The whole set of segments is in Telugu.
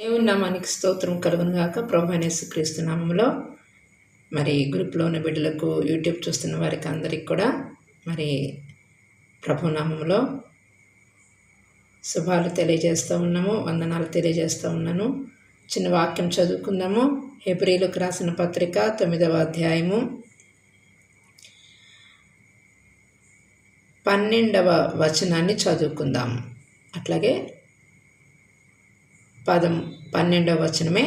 దేవుని నామానికి స్తోత్రం కలుగును గాక. ప్రభువైన యేసుక్రీస్తు నామములో మరి గ్రూప్లో ఉన్న బిడ్డలకు, యూట్యూబ్ చూస్తున్న వారికి అందరికి కూడా మరి ప్రభు నామములో శుభాలు తెలియజేస్తూ ఉన్నాము, వందనాలు తెలియజేస్తూ ఉన్నాను. చిన్న వాక్యం చదువుకుందాము. హెబ్రీలకు రాసిన పత్రిక 9వ అధ్యాయము 12వ వచనాన్ని చదువుకుందాము. అట్లాగే 12వ వచనమే,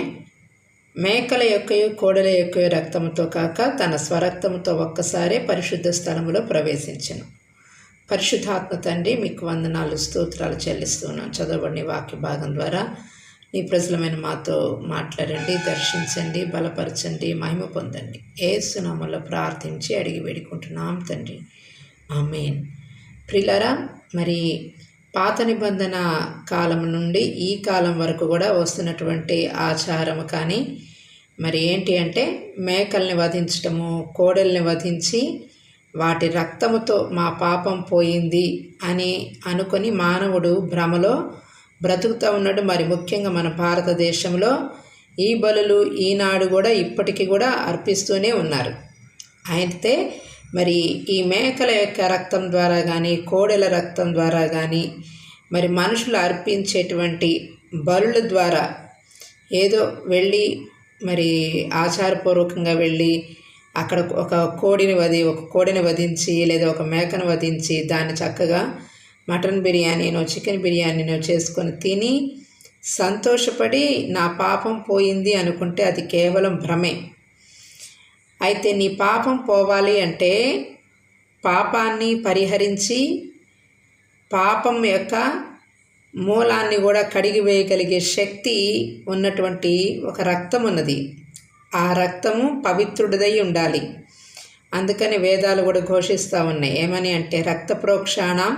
మేకల యొక్కయు కోడెల యొక్కయు రక్తముతో కాక తన స్వరక్తముతో ఒక్కసారే పరిశుద్ధ స్థలములో ప్రవేశించెను. పరిశుద్ధాత్మ తండ్రి, మీకు వందనాలు స్తోత్రాలు చెల్లిస్తున్నాను. చదవబడిన వాక్య భాగం ద్వారా నీ ప్రజలమైన మాతో మాట్లాడండి, దర్శించండి, బలపరచండి, మహిమ పొందండి. యేసు నామములో ప్రార్థించి అడిగి వేడుకుంటున్నాం తండ్రి, ఆమేన్. ప్రియులారా, మరి పాత నిబంధన కాలం నుండి ఈ కాలం వరకు కూడా వస్తున్నటువంటి ఆచారము కానీ మరి ఏంటి అంటే, మేకల్ని వధించటము, కోడెల్ని వధించి వాటి రక్తముతో మా పాపం పోయింది అని అనుకొని మానవుడు భ్రమలో బ్రతుకుతూ ఉన్నాడు. మరి ముఖ్యంగా మన భారతదేశంలో ఈ బలులు ఈనాడు కూడా ఇప్పటికీ కూడా అర్పిస్తూనే ఉన్నారు. అయితే మరి ఈ మేకల యొక్క రక్తం ద్వారా కానీ, కోడెల రక్తం ద్వారా కానీ, మరి మనుషులు అర్పించేటువంటి బలుల ద్వారా ఏదో వెళ్ళి మరి ఆచారపూర్వకంగా వెళ్ళి అక్కడ ఒక కోడిని వధించి లేదా ఒక మేకను వధించి దాన్ని చక్కగా మటన్ బిర్యానీనో చికెన్ బిర్యానీనో చేసుకొని తిని సంతోషపడి నా పాపం పోయింది అనుకుంటే అది కేవలం భ్రమే. అయితే నీ పాపం పోవాలి అంటే పాపాన్ని పరిహరించి పాపం యొక్క మూలాన్ని కూడా కడిగి వేయగలిగే శక్తి ఉన్నటువంటి ఒక రక్తం ఉన్నది. ఆ రక్తము పవిత్రుడిదై ఉండాలి. అందుకని వేదాలు కూడా ఘోషిస్తూ ఉన్నాయి. ఏమని అంటే, రక్త ప్రోక్షాణం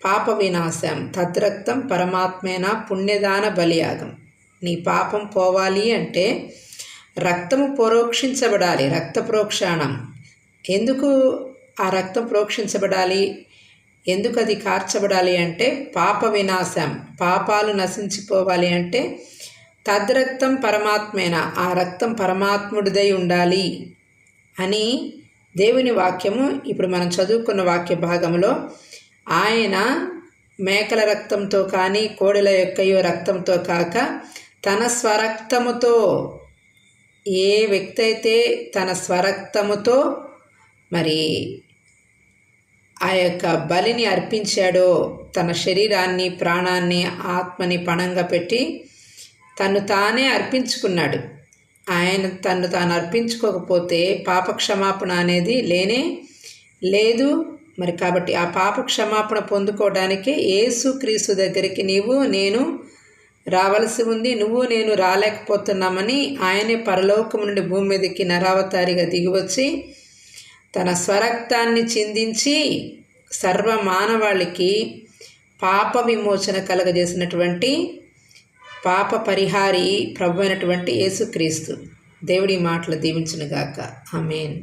పాప వినాశం తద్రక్తం పరమాత్మేన పుణ్యదాన బలియాగం. నీ పాపం పోవాలి అంటే రక్తము ప్రోక్షించబడాలి. రక్త ప్రోక్షాణం. ఎందుకు ఆ రక్తం ప్రోక్షించబడాలి, ఎందుకు అది కార్చబడాలి అంటే, పాప వినాశం, పాపాలు నశించిపోవాలి అంటే తద్రక్తం పరమాత్మేన, ఆ రక్తం పరమాత్ముడిదై ఉండాలి అని దేవుని వాక్యము ఇప్పుడు మనం చదువుకున్న వాక్య భాగంలో ఆయన మేకల రక్తంతో కానీ కోడెల యొక్కయో రక్తంతో కాక తన స్వరక్తముతో, ఏ వ్యక్తి అయితే తన స్వరక్తముతో మరి ఆ యొక్క బలిని అర్పించాడో, తన శరీరాన్ని, ప్రాణాన్ని, ఆత్మని పణంగా పెట్టి తను తానే అర్పించుకున్నాడు. ఆయన తను తాను అర్పించుకోకపోతే పాప క్షమాపణ అనేది లేనే లేదు. మరి కాబట్టి ఆ పాప క్షమాపణ పొందుకోవడానికి యేసుక్రీస్తు దగ్గరికి నీవు నేను రావలసి ఉంది. నువ్వు నేను రాలేకపోతున్నామని ఆయనే పరలోకం నుండి భూమి మీదకి నరావతారిగా దిగివచ్చి తన స్వరక్తాన్ని చిందించి సర్వ మానవాళికి పాప విమోచన కలగజేసినటువంటి పాప పరిహారి ప్రభు అయినటువంటి యేసుక్రీస్తు. దేవుడి మాటలు దీవించునుగాక. ఆమేన్.